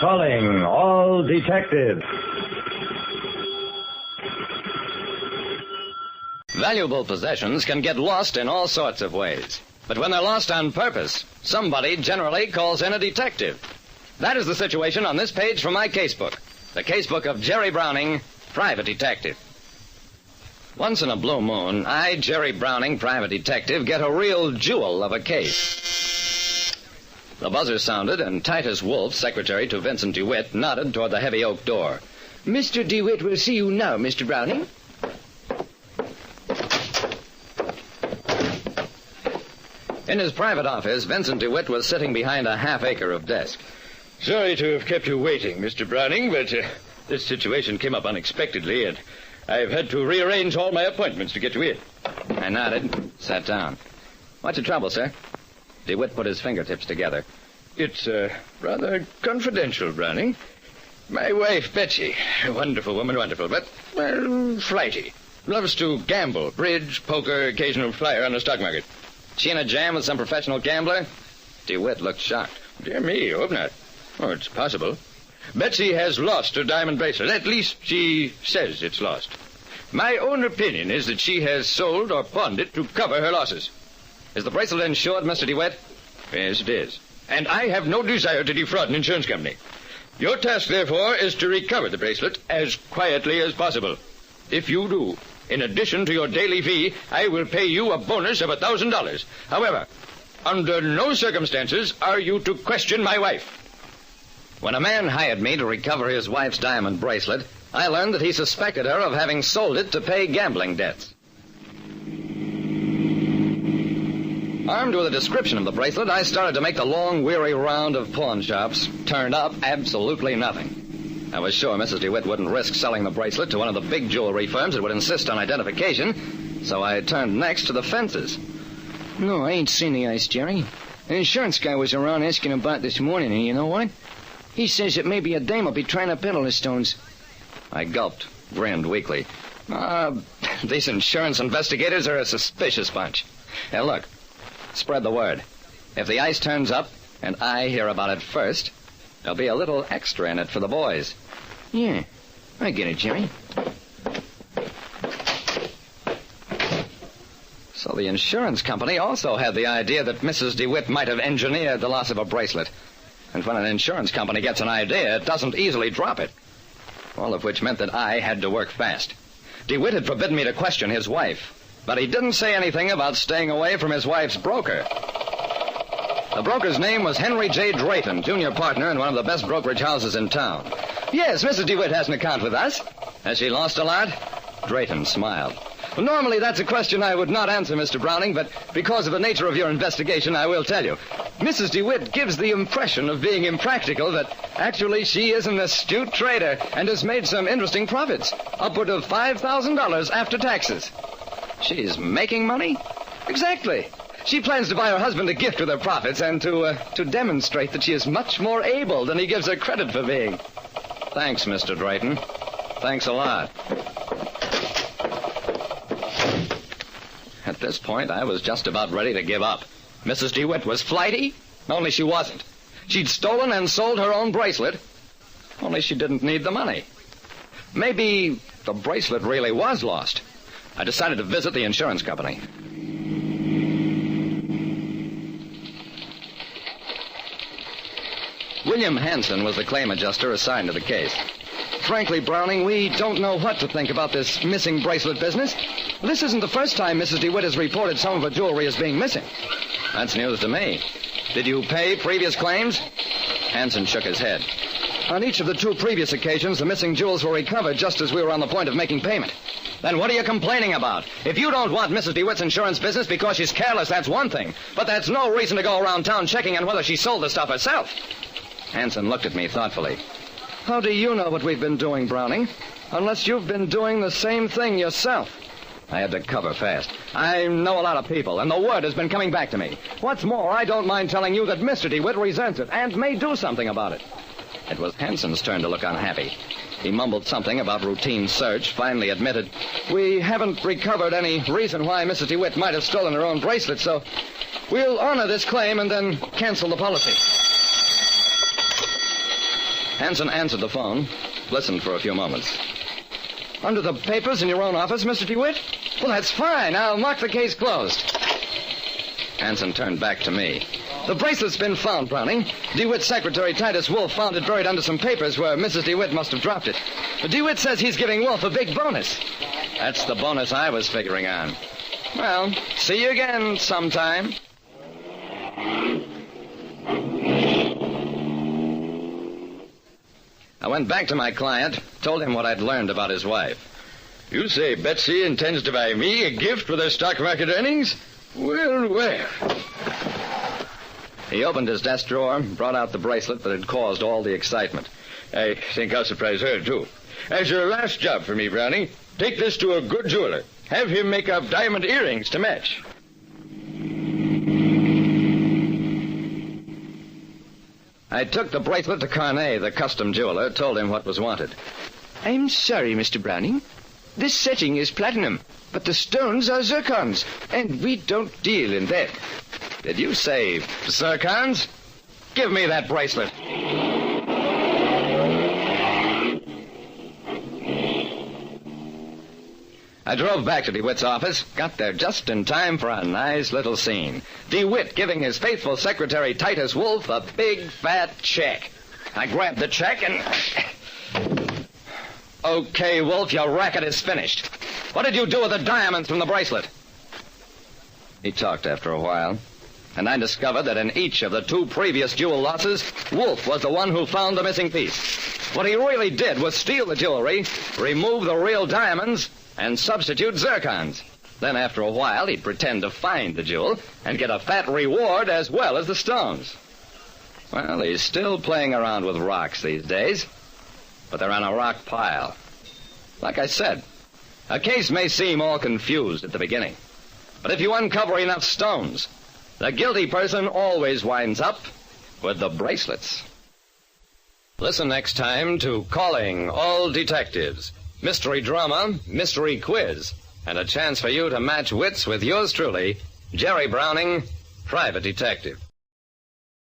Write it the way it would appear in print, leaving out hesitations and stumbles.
Calling all detectives. Valuable possessions can get lost in all sorts of ways. But when they're lost on purpose, somebody generally calls in a detective. That is the situation on this page from my casebook. The casebook of Jerry Browning, private detective. Once in a blue moon, I, Jerry Browning, private detective, get a real jewel of a case. The buzzer sounded, and Titus Wolfe, secretary to Vincent DeWitt, nodded toward the heavy oak door. Mr. DeWitt will see you now, Mr. Browning. In his private office, Vincent DeWitt was sitting behind a half-acre of desk. Sorry to have kept you waiting, Mr. Browning, but this situation came up unexpectedly, and I've had to rearrange all my appointments to get you in. I nodded, sat down. What's your trouble, sir? DeWitt put his fingertips together. It's rather confidential, Browning. My wife, Betsy, a wonderful woman, wonderful, but, well, flighty. Loves to gamble, bridge, poker, occasional flyer on the stock market. She in a jam with some professional gambler? DeWitt looked shocked. Dear me, hope not. Oh, it's possible. Betsy has lost her diamond bracelet. At least she says it's lost. My own opinion is that she has sold or pawned it to cover her losses. Is the bracelet insured, Mr. DeWitt? Yes, it is. And I have no desire to defraud an insurance company. Your task, therefore, is to recover the bracelet as quietly as possible. If you do, in addition to your daily fee, I will pay you a bonus of $1,000. However, under no circumstances are you to question my wife. When a man hired me to recover his wife's diamond bracelet, I learned that he suspected her of having sold it to pay gambling debts. Armed with a description of the bracelet, I started to make the long, weary round of pawn shops. Turned up absolutely nothing. I was sure Mrs. DeWitt wouldn't risk selling the bracelet to one of the big jewelry firms that would insist on identification, so I turned next to the fences. No, I ain't seen the ice, Jerry. An insurance guy was around asking about this morning, and you know what? He says that maybe a dame will be trying to peddle the stones. I gulped, grinned weakly. These insurance investigators are a suspicious bunch. Now, look, spread the word. If the ice turns up, and I hear about it first, there'll be a little extra in it for the boys. Yeah, I get it, Jerry. So the insurance company also had the idea that Mrs. DeWitt might have engineered the loss of a bracelet. And when an insurance company gets an idea, it doesn't easily drop it. All of which meant that I had to work fast. DeWitt had forbidden me to question his wife, but he didn't say anything about staying away from his wife's broker. The broker's name was Henry J. Drayton, junior partner in one of the best brokerage houses in town. Yes, Mrs. DeWitt has an account with us. Has she lost a lot? Drayton smiled. Well, normally that's a question I would not answer, Mr. Browning, but because of the nature of your investigation, I will tell you. Mrs. DeWitt gives the impression of being impractical, but actually she is an astute trader and has made some interesting profits, upward of $5,000 after taxes. She's making money? Exactly. She plans to buy her husband a gift with her profits and to demonstrate that she is much more able than he gives her credit for being. Thanks, Mr. Drayton. Thanks a lot. At this point, I was just about ready to give up. Mrs. DeWitt was flighty, only she wasn't. She'd stolen and sold her own bracelet, only she didn't need the money. Maybe the bracelet really was lost. I decided to visit the insurance company. William Hanson was the claim adjuster assigned to the case. Frankly, Browning, we don't know what to think about this missing bracelet business. This isn't the first time Mrs. DeWitt has reported some of her jewelry as being missing. That's news to me. Did you pay previous claims? Hanson shook his head. On each of the 2 previous occasions, the missing jewels were recovered just as we were on the point of making payment. Then what are you complaining about? If you don't want Mrs. DeWitt's insurance business because she's careless, that's one thing. But that's no reason to go around town checking on whether she sold the stuff herself. Hanson looked at me thoughtfully. How do you know what we've been doing, Browning? Unless you've been doing the same thing yourself. I had to cover fast. I know a lot of people, and the word has been coming back to me. What's more, I don't mind telling you that Mr. DeWitt resents it and may do something about it. It was Hanson's turn to look unhappy. He mumbled something about routine search, finally admitted, "We haven't recovered any reason why Mrs. DeWitt might have stolen her own bracelet, so we'll honor this claim and then cancel the policy." Hanson answered the phone, listened for a few moments. Under the papers in your own office, Mr. DeWitt? Well, that's fine. I'll mark the case closed. Hanson turned back to me. The bracelet's been found, Browning. DeWitt's secretary, Titus Wolf, found it buried under some papers where Mrs. DeWitt must have dropped it. But DeWitt says he's giving Wolf a big bonus. That's the bonus I was figuring on. Well, see you again sometime. I went back to my client, told him what I'd learned about his wife. You say Betsy intends to buy me a gift with her stock market earnings? Well, well. He opened his desk drawer, brought out the bracelet that had caused all the excitement. I think I'll surprise her, too. As your last job for me, Brownie, take this to a good jeweler. Have him make up diamond earrings to match. I took the bracelet to Carnet, the custom jeweler, told him what was wanted. I'm sorry, Mr. Browning. This setting is platinum, but the stones are zircons, and we don't deal in that. Did you say zircons? Give me that bracelet. I drove back to DeWitt's office, got there just in time for a nice little scene. DeWitt giving his faithful secretary, Titus Wolf, a big, fat check. I grabbed the check and... Okay, Wolf, your racket is finished. What did you do with the diamonds from the bracelet? He talked after a while, and I discovered that in each of the 2 previous jewel losses, Wolf was the one who found the missing piece. What he really did was steal the jewelry, remove the real diamonds, and substitute zircons. Then after a while, he'd pretend to find the jewel and get a fat reward as well as the stones. Well, he's still playing around with rocks these days, but they're on a rock pile. Like I said, a case may seem all confused at the beginning, but if you uncover enough stones, the guilty person always winds up with the bracelets. Listen next time to Calling All Detectives. Mystery drama, mystery quiz, and a chance for you to match wits with yours truly, Jerry Browning, Private Detective.